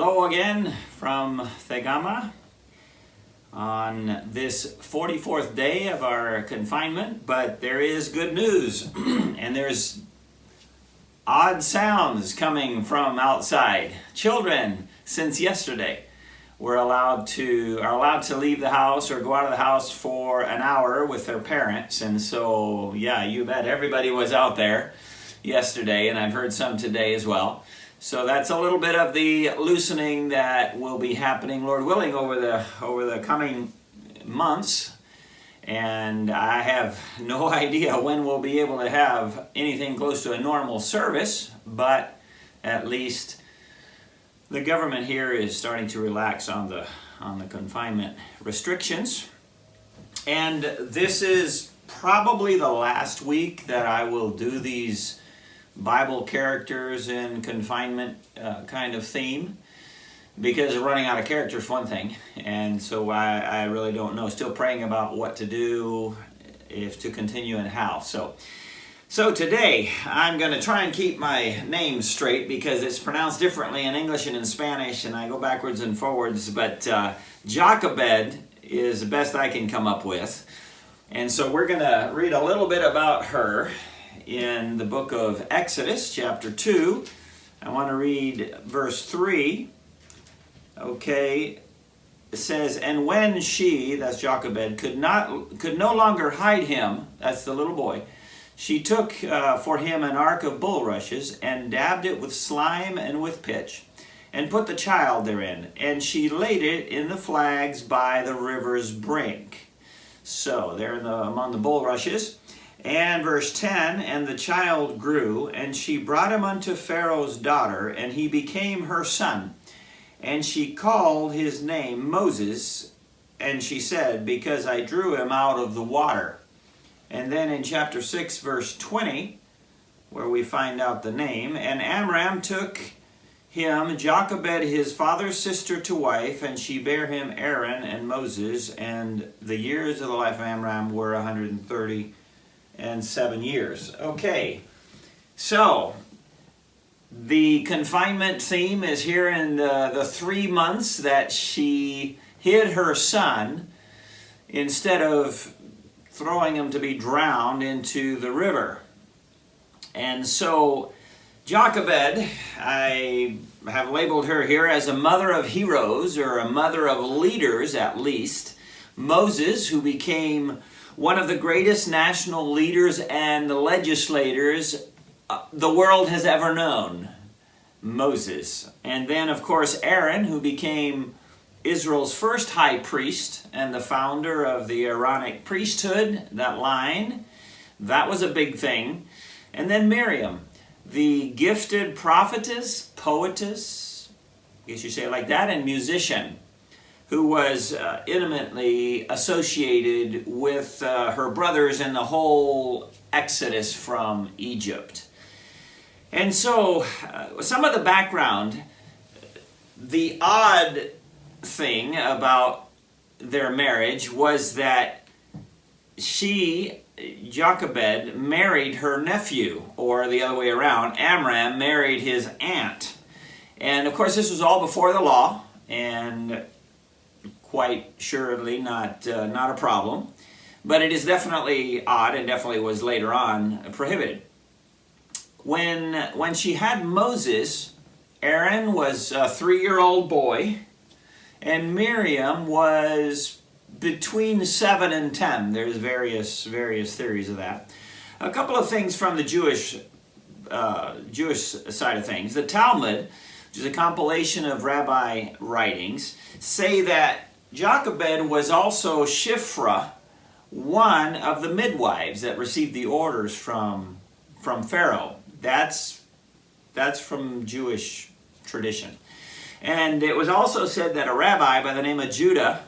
Hello again from Thegama on this 44th day of our confinement, but there is good news and there's odd sounds coming from outside. Children, since yesterday, are allowed to leave the house or go out of the house for an hour with their parents, and so yeah, you bet everybody was out there yesterday, and I've heard some today as well. So that's a little bit of the loosening that will be happening, Lord willing, over the coming months. And I have no idea when we'll be able to have anything close to a normal service, but at least the government here is starting to relax on the confinement restrictions. And this is probably the last week that I will do these Bible characters in confinement kind of theme, because running out of characters is one thing, and so I really don't know. Still praying about what to do, if to continue and how. So today I'm going to try and keep my name straight because it's pronounced differently in English and in Spanish, and I go backwards and forwards, but Jochebed is the best I can come up with. And so we're going to read a little bit about her in the book of Exodus, chapter 2. I want to read verse 3. Okay, it says, "And when she," that's Jochebed, could no longer hide him," that's the little boy, "she took for him an ark of bulrushes, and dabbed it with slime and with pitch, and put the child therein, and she laid it in the flags by the river's brink." So there among the bulrushes. And verse 10, "And the child grew, and she brought him unto Pharaoh's daughter, and he became her son. And she called his name Moses, and she said, Because I drew him out of the water." And then in chapter 6, verse 20, where we find out the name, "And Amram took him, Jochebed his father's sister, to wife, and she bare him Aaron and Moses, and the years of the life of Amram were 137 years. Okay, so the confinement theme is here in the 3 months that she hid her son instead of throwing him to be drowned into the river. And so Jochebed, I have labeled her here as a mother of heroes, or a mother of leaders at least. Moses, who became one of the greatest national leaders and legislators the world has ever known. Moses. And then, of course, Aaron, who became Israel's first high priest and the founder of the Aaronic priesthood, that line. That was a big thing. And then Miriam, the gifted prophetess, poetess, I guess you say it like that, and musician, who was intimately associated with her brothers in the whole Exodus from Egypt. And so, some of the background, the odd thing about their marriage was that she, Jochebed, married her nephew, or the other way around, Amram married his aunt. And of course this was all before the law, and quite surely not a problem, but it is definitely odd, and definitely was later on prohibited. When she had Moses, Aaron was a 3-year-old boy, and Miriam was between 7 and 10. There's various theories of that. A couple of things from the Jewish side of things. The Talmud, which is a compilation of rabbi writings, say that Jochebed was also Shiphrah, one of the midwives that received the orders from Pharaoh. That's from Jewish tradition. And it was also said that a rabbi by the name of Judah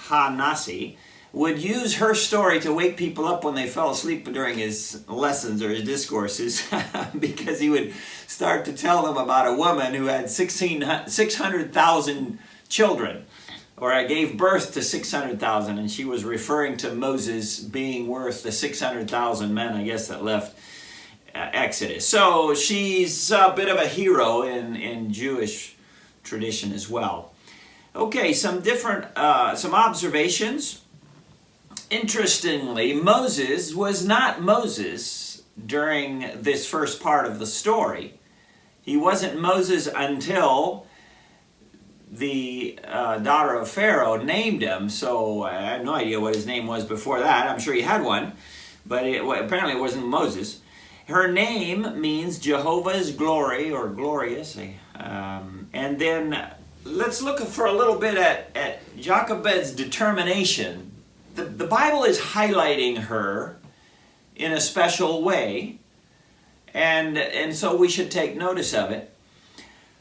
HaNasi would use her story to wake people up when they fell asleep during his lessons or his discourses, because he would start to tell them about a woman who had 600,000 children, or gave birth to 600,000, and she was referring to Moses being worth the 600,000 men, I guess, that left Exodus. So she's a bit of a hero in Jewish tradition as well. Okay, some observations. Interestingly, Moses was not Moses during this first part of the story. He wasn't Moses until the daughter of Pharaoh named him, so I have no idea what his name was before that. I'm sure he had one, but apparently it wasn't Moses. Her name means Jehovah's glory or glorious. And then let's look for a little bit at Jochebed's determination. The Bible is highlighting her in a special way, and so we should take notice of it.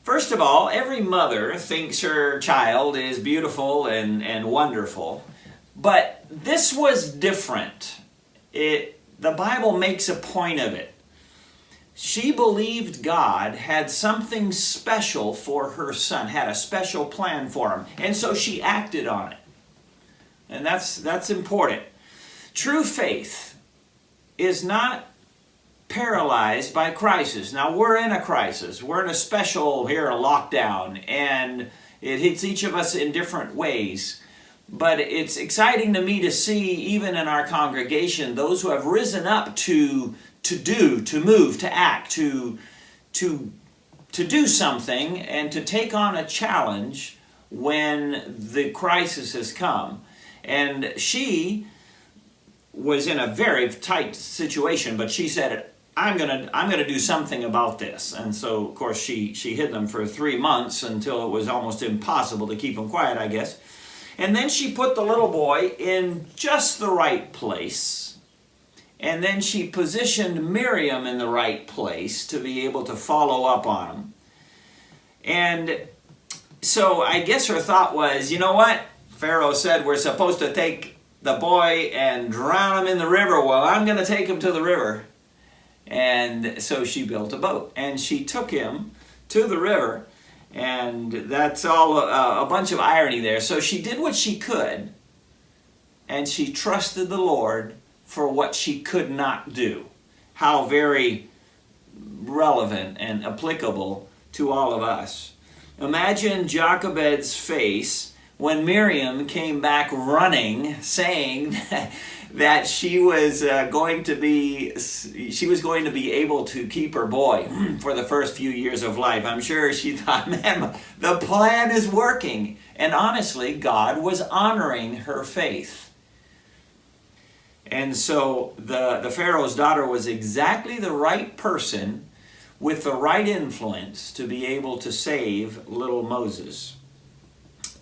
First of all, every mother thinks her child is beautiful and wonderful, but this was different. The Bible makes a point of it. She believed God had something special for her son, had a special plan for him, and so she acted on it. And that's important. True faith is not paralyzed by crisis. Now, we're in a crisis. We're in a special here, a lockdown, and it hits each of us in different ways. But it's exciting to me to see, even in our congregation, those who have risen up to move, to act, to do something, and to take on a challenge when the crisis has come. And she was in a very tight situation, but she said, I'm gonna do something about this. And so, of course, she hid them for 3 months until it was almost impossible to keep them quiet, I guess. And then she put the little boy in just the right place. And then she positioned Miriam in the right place to be able to follow up on him. And so I guess her thought was, you know what? Pharaoh said we're supposed to take the boy and drown him in the river. Well, I'm going to take him to the river. And so she built a boat, and she took him to the river. And that's all a bunch of irony there. So she did what she could, and she trusted the Lord for what she could not do. How very relevant and applicable to all of us. Imagine Jochebed's face when Miriam came back running, saying that she was going to be able to keep her boy for the first few years of life. I'm sure she thought, man, the plan is working. And honestly, God was honoring her faith. And so the Pharaoh's daughter was exactly the right person with the right influence to be able to save little Moses.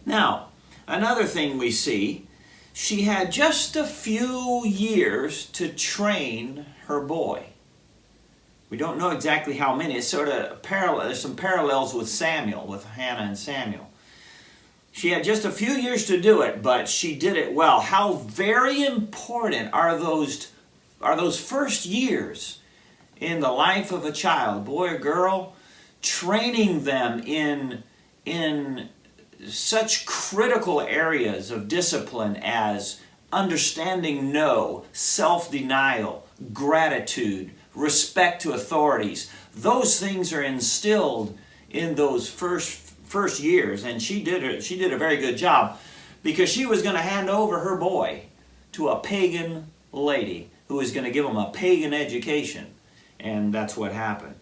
Now, another thing we see, she had just a few years to train her boy. We don't know exactly how many. It's sort of there's some parallels with Samuel, with Hannah and Samuel. She had just a few years to do it, but she did it well. How very important are those first years in the life of a child, boy or girl, training them in such critical areas of discipline as understanding no, self-denial, gratitude, respect to authorities. Those things are instilled in those first years, and she did a very good job, because she was going to hand over her boy to a pagan lady who was going to give him a pagan education, and that's what happened.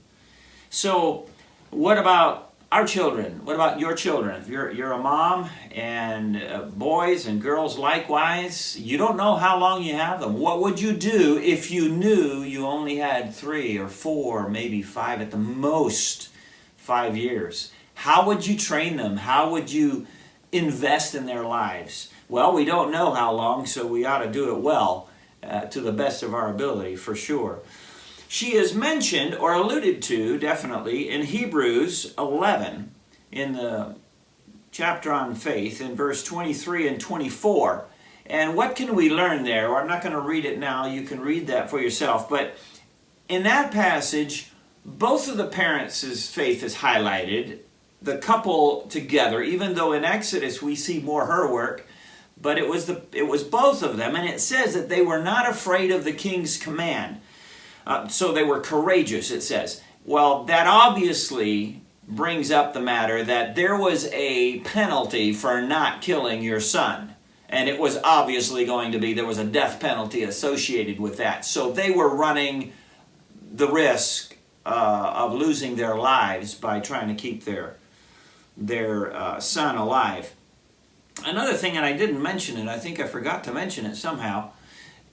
So what about our children? What about your children? If you're a mom, and boys and girls likewise, you don't know how long you have them. What would you do if you knew you only had 3 or 4, maybe 5 at the most 5 years? How would you train them? How would you invest in their lives? Well, we don't know how long, so we ought to do it well, to the best of our ability, for sure. She is mentioned or alluded to, definitely, in Hebrews 11, in the chapter on faith, in verse 23 and 24. And what can we learn there? Well, I'm not going to read it now. You can read that for yourself. But in that passage, both of the parents' faith is highlighted, the couple together, even though in Exodus we see more her work, but it was both of them. And it says that they were not afraid of the king's command. So they were courageous, it says. Well, that obviously brings up the matter that there was a penalty for not killing your son. And it was obviously going to be, there was a death penalty associated with that. So they were running the risk of losing their lives by trying to keep their son alive. Another thing, and I didn't mention it, I think I forgot to mention it somehow,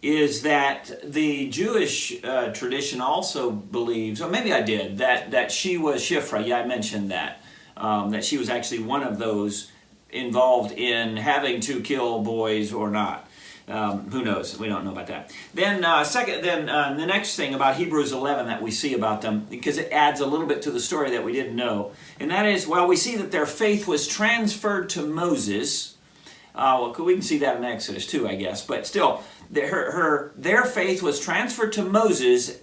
is that the Jewish tradition also believes, or maybe I did, that she was Shifra. Yeah, I mentioned that. That she was actually one of those involved in having to kill boys or not. Who knows? We don't know about that. Then the next thing about Hebrews 11 that we see about them, because it adds a little bit to the story that we didn't know, and that is, well, we see that their faith was transferred to Moses. Well, we can see that in Exodus too, I guess, but still, their faith was transferred to Moses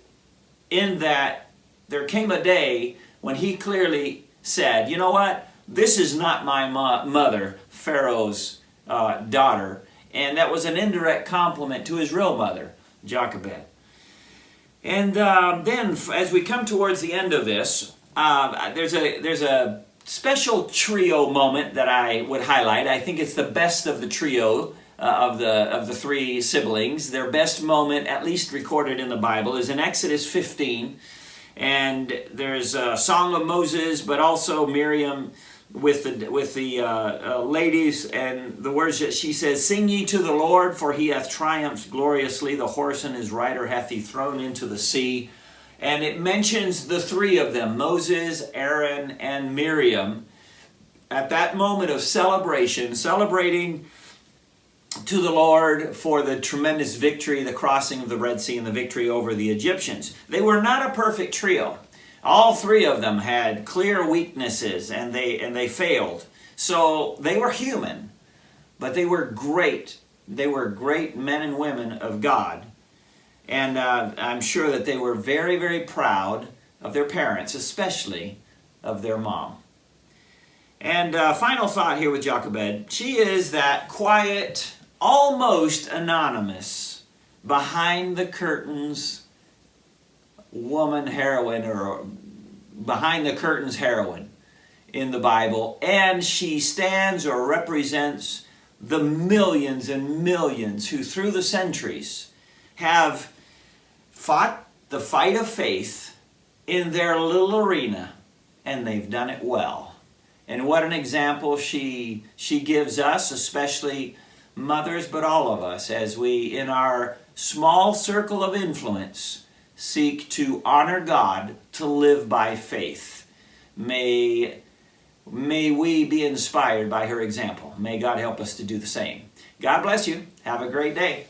in that there came a day when he clearly said, you know what, this is not my mother, Pharaoh's daughter, and that was an indirect compliment to his real mother, Jochebed. And then, as we come towards the end of this, there's a special trio moment that I would highlight. I think it's the best of the trio of the three siblings. Their best moment, at least recorded in the Bible, is in Exodus 15. And there's a song of Moses, but also Miriam with the ladies, and the words that she says, "Sing ye to the Lord, for he hath triumphed gloriously. The horse and his rider hath he thrown into the sea." And it mentions the three of them, Moses, Aaron, and Miriam, at that moment of celebration, celebrating to the Lord for the tremendous victory, the crossing of the Red Sea and the victory over the Egyptians. They were not a perfect trio. All three of them had clear weaknesses, and they failed. So they were human, but they were great. They were great men and women of God. And I'm sure that they were very, very proud of their parents, especially of their mom. And final thought here with Jochebed. She is that quiet, almost anonymous, behind the curtains woman heroine, or behind the curtains heroine in the Bible. And she stands or represents the millions and millions who through the centuries have fought the fight of faith in their little arena, and they've done it well. And what an example she gives us, especially mothers, but all of us, as we, in our small circle of influence, seek to honor God, to live by faith. May we be inspired by her example. May God help us to do the same. God bless you. Have a great day.